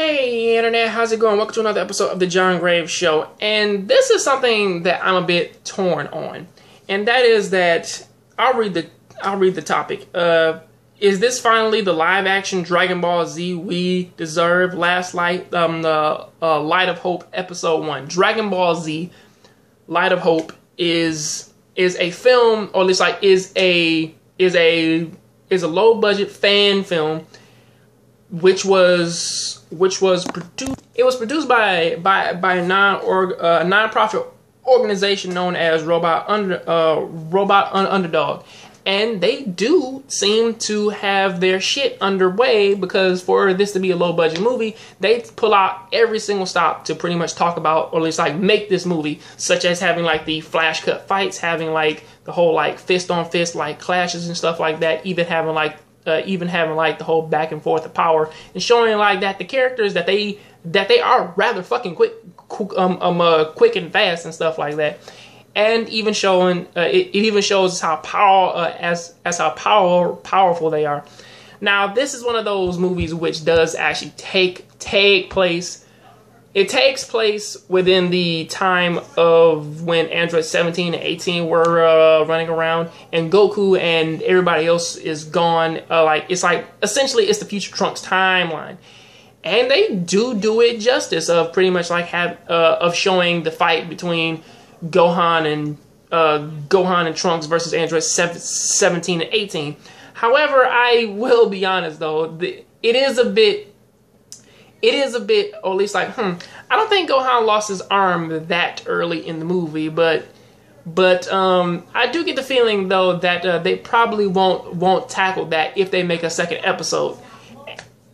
Hey internet, how's it going? Welcome to another episode of the John Graves Show. And this is something that I'm a bit torn on. And that is that I'll read the topic. Is this finally the live action Dragon Ball Z we deserve? Last Light, Light of Hope episode 1. Dragon Ball Z Light of Hope is a film, or at least like is a low budget fan film which was produced by a non-profit organization known as Robot Underdog, and they do seem to have their shit underway, because for this to be a low budget movie, they pull out every single stop to pretty much talk about, or at least like make this movie, such as having like the flash cut fights, having like the whole like fist on fist like clashes and stuff like that, even having like the whole back and forth of power, and showing like that the characters that they are rather fucking quick and fast and stuff like that, and even showing it even shows how powerful they are. Now, this is one of those movies which does actually take place. It takes place within the time of when Android 17 and 18 were running around, and Goku and everybody else is gone. It's essentially it's the future Trunks timeline, and they do it justice of pretty much like of showing the fight between Gohan and Trunks versus Android 17 and 18. However, I will be honest though, it is a bit, or at least like, I don't think Gohan lost his arm that early in the movie, but I do get the feeling though that they probably won't tackle that if they make a second episode.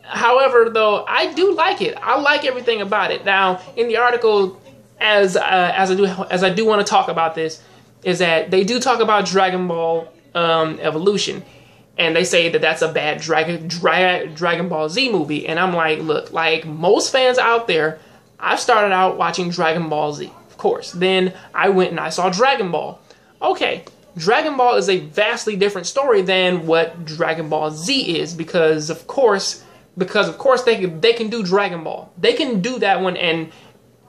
However, though, I do like it. I like everything about it. Now, in the article, as I do want to talk about this, is that they do talk about Dragon Ball Evolution. And they say that that's a bad Dragon Ball Z movie. And I'm like, look, like most fans out there, I started out watching Dragon Ball Z, of course. Then I went and I saw Dragon Ball. Okay, Dragon Ball is a vastly different story than what Dragon Ball Z is, because of course they can do Dragon Ball. They can do that one and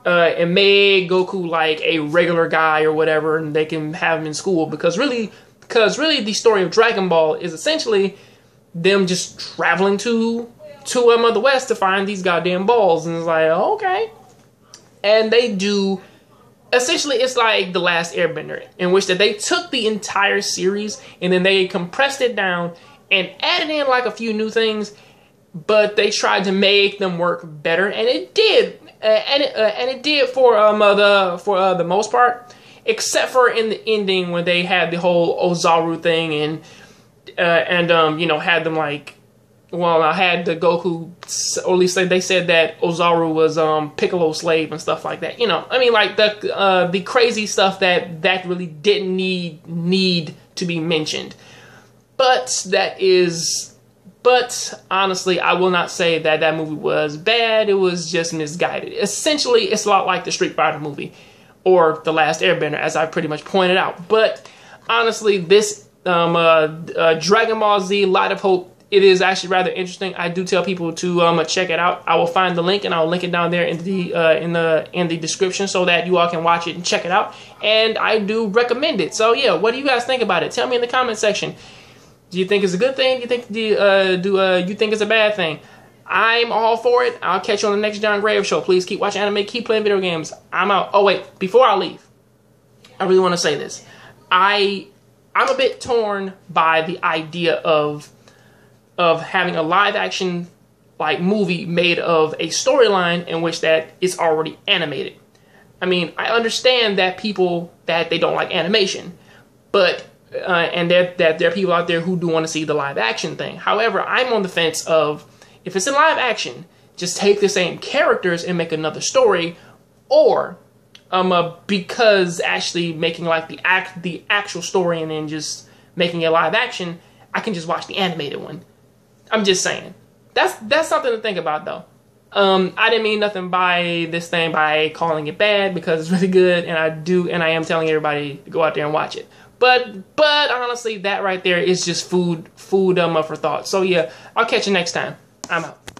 make Goku like a regular guy or whatever, and they can have him in school, because really the story of Dragon Ball is essentially them just traveling to the West to find these goddamn balls. And it's like, okay. And they do, essentially it's like The Last Airbender, in which that they took the entire series and then they compressed it down and added in like a few new things, but they tried to make them work better, and it did. And it did for the most part. Except for in the ending when they had the whole Ozaru thing and had them like, well, I had the Goku, or at least they said that Ozaru was Piccolo's slave and stuff like that. You know, I mean, like the crazy stuff that really didn't need to be mentioned. But honestly, I will not say that movie was bad. It was just misguided. Essentially, it's a lot like the Street Fighter movie, or The Last Airbender, as I pretty much pointed out. But honestly, this Dragon Ball Z Light of Hope, it is actually rather interesting. I do tell people to check it out. I will find the link and I'll link it down there in the description, so that you all can watch it and check it out. And I do recommend it. So yeah, what do you guys think about it? Tell me in the comment section. Do you think it's a good thing? Do you think it's a bad thing? I'm all for it. I'll catch you on the next John Graves Show. Please keep watching anime, keep playing video games. I'm out. Oh wait, before I leave, I really want to say this. I'm a bit torn by the idea of having a live action like movie made of a storyline in which that is already animated. I mean, I understand that people that they don't like animation, but and that there are people out there who do want to see the live action thing. However, I'm on the fence of, if it's in live action, just take the same characters and make another story, or because actually making like the actual story and then just making it live action, I can just watch the animated one. I'm just saying. That's something to think about though. I didn't mean nothing by this thing by calling it bad, because it's really good, and I am telling everybody to go out there and watch it. But honestly, that right there is just food for thought. So yeah, I'll catch you next time. I'm out.